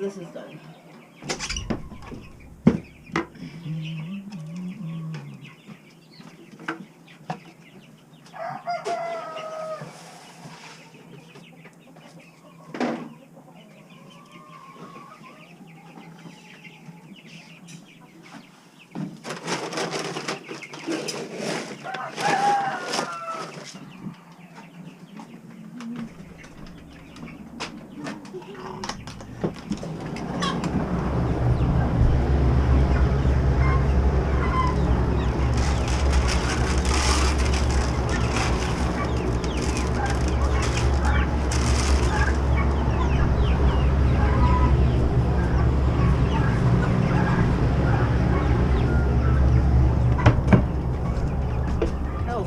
this is done.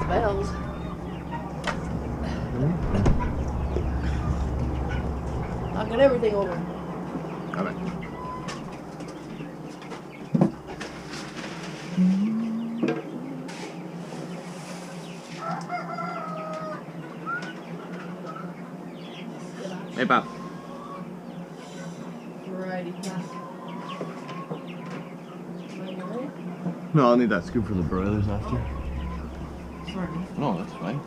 Bells. Knocking everything over. Alright. Hey, Pop. Variety pack. No, I'll need that scoop for the broilers after. Sorry. No, that's fine.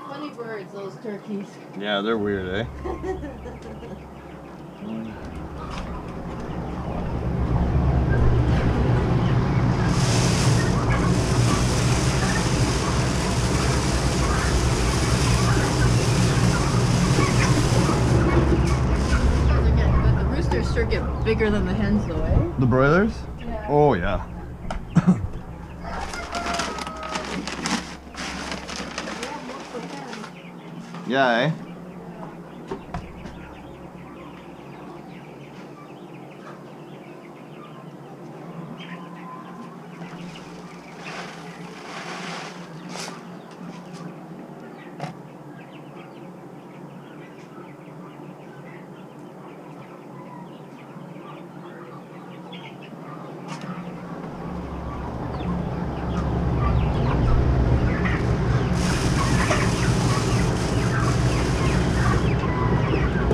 Funny birds, those turkeys. Yeah, they're weird, eh? The roosters sure get bigger than the hens though, eh? The broilers? Yeah. Oh, yeah. Yeah, eh?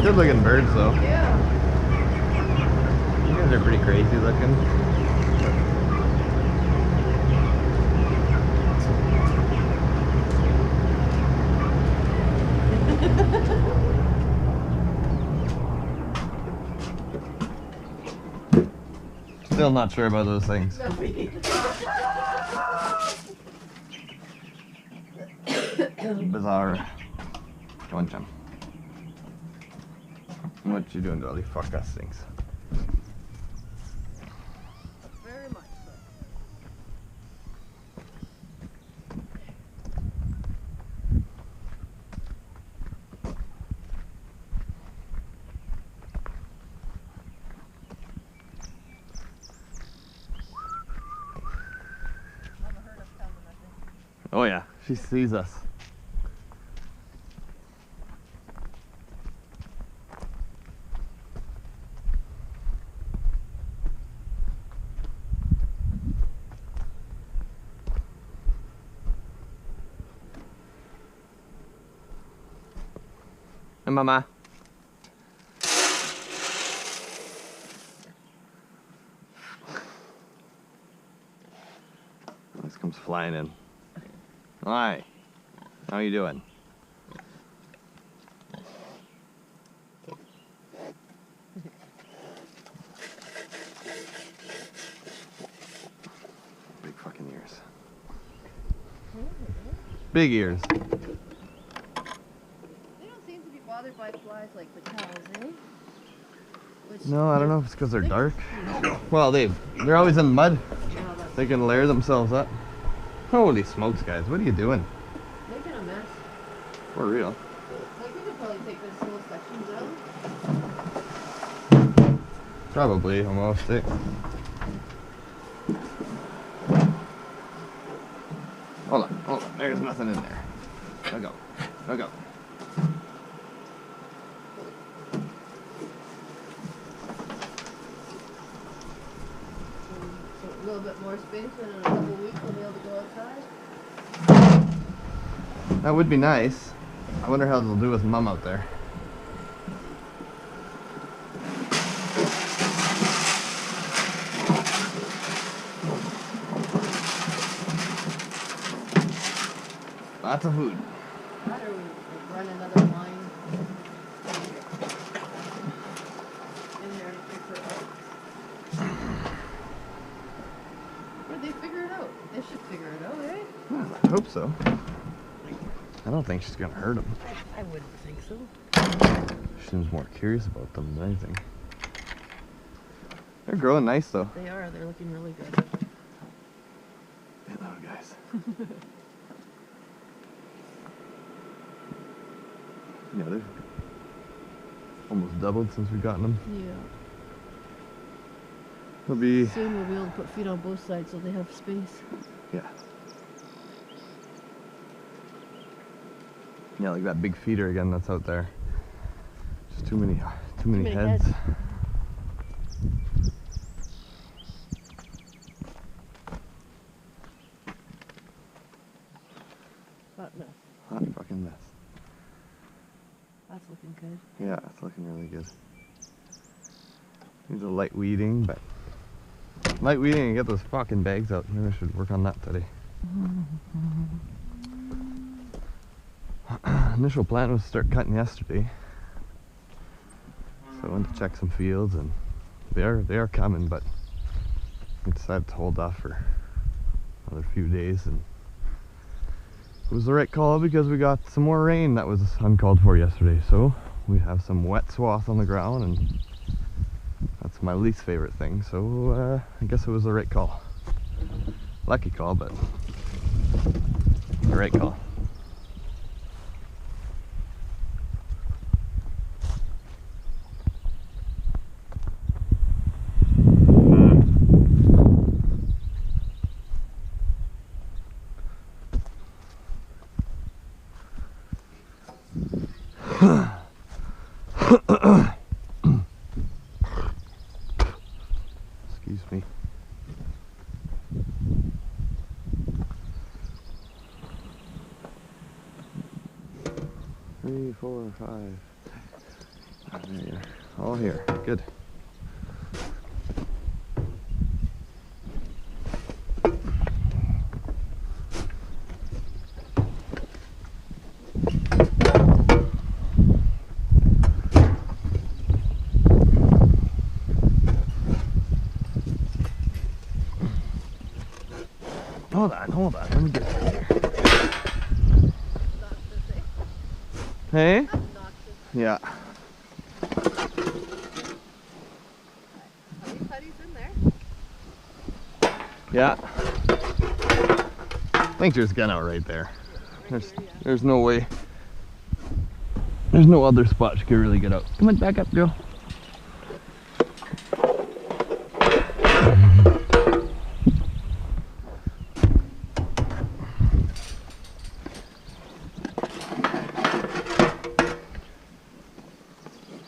Good looking birds though. Yeah. You guys are pretty crazy looking. Still not sure about those things. Bizarre. Come on, Jim. What you doing, Dolly? Fuck us things. Very much so. Oh yeah, she sees us. Mama. This comes flying in. Hi. How you doing? Big fucking ears. Big ears. They don't seem to be bothered by flies like the cows, eh? No, I don't know if it's because they're dark. Well, they're always in mud. They can layer themselves up. Holy smokes, guys! What are you doing? Making a mess. For real. Like we could probably take this little sections out. Probably almost. Eh? Hold on. There's nothing in there. Let go. Let go. So a little bit more space, and in a couple weeks we'll be able to go outside. That would be nice. I wonder how they'll do with Mum out there. Lots of food. How do we run another line in there to figure it out? Or they figure it out? They should figure it out, eh? Well, I hope so. I don't think she's gonna hurt them. I wouldn't think so. She seems more curious about them than anything. They're growing nice though. They are. They're looking really good. Hello, guys. Yeah, they've almost doubled since we've gotten them. Yeah. They'll be, Soon we'll be able to put feet on both sides so they have space. yeah. Yeah, like that big feeder again that's out there. Just too many heads. Hot mess. Hot fucking mess. That's looking good. Yeah, it's looking really good. Needs a light weeding, but light weeding and get those fucking bags out. Maybe I should work on that today. Initial plan was to start cutting yesterday, so I went to check some fields, and they are coming, but we decided to hold off for another few days, and it was the right call because we got some more rain that was uncalled for yesterday. So we have some wet swath on the ground, and that's my least favorite thing. So I guess it was the right call. Lucky call, but the right call. Excuse me. Three, 4, 5. There you are. All here. Good. Hold on, let me get through here. Hey? Yeah. Putty's in there. Yeah. I think there's a gun out right there. There's no way. There's no other spot you could really get out. Come on, back up, girl.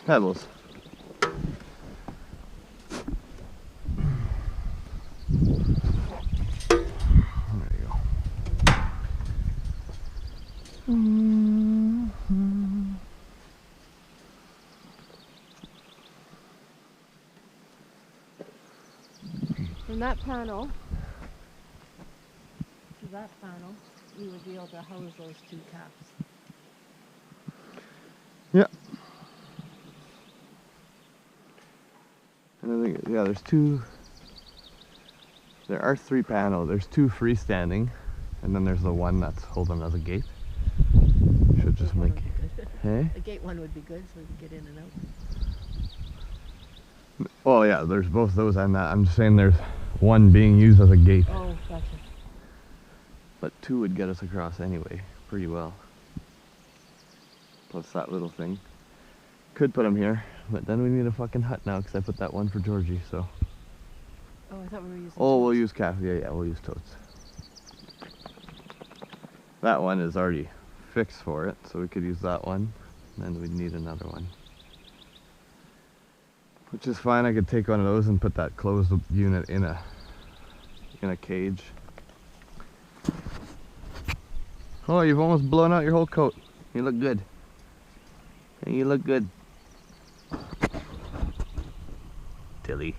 Pebbles. There you go. From that panel to that panel, you would be able to house those 2 caps. Yeah. And I think, yeah, there are 3 panels. There's 2 freestanding, and then there's the one that's holding as a gate. Should just make, hey? The gate one would be good, so we could get in and out. Well, yeah, there's both those and that. I'm just saying there's one being used as a gate. Oh, gotcha. But 2 would get us across anyway, pretty well. Plus that little thing. Could put them here, but then we need a fucking hut now because I put that one for Georgie, so. Oh, I thought we were using Oh, we'll totes. use yeah, we'll use totes. That one is already fixed for it, so we could use that one. Then we'd need another one. Which is fine, I could take one of those and put that closed unit in a cage. Oh, you've almost blown out your whole coat. You look good. You look good. Tilly.